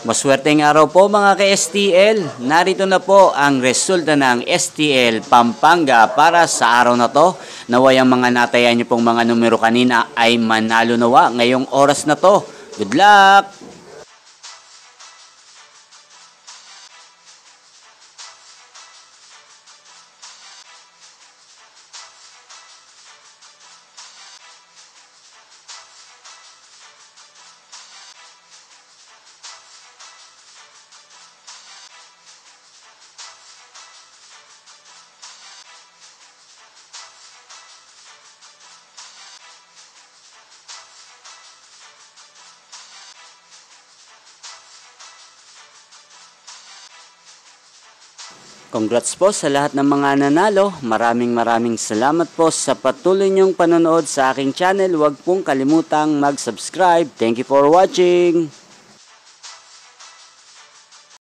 Maswerteng araw po mga ka-STL. Narito na po ang resulta ng STL Pampanga para sa araw na to. Naway ang mga natayan niyo pong mga numero kanina ay manalo nawa ngayong oras na to. Good luck! Congrats po sa lahat ng mga nanalo. Maraming salamat po sa patuloy niyong panonood sa aking channel. Huwag pong kalimutang mag-subscribe. Thank you for watching.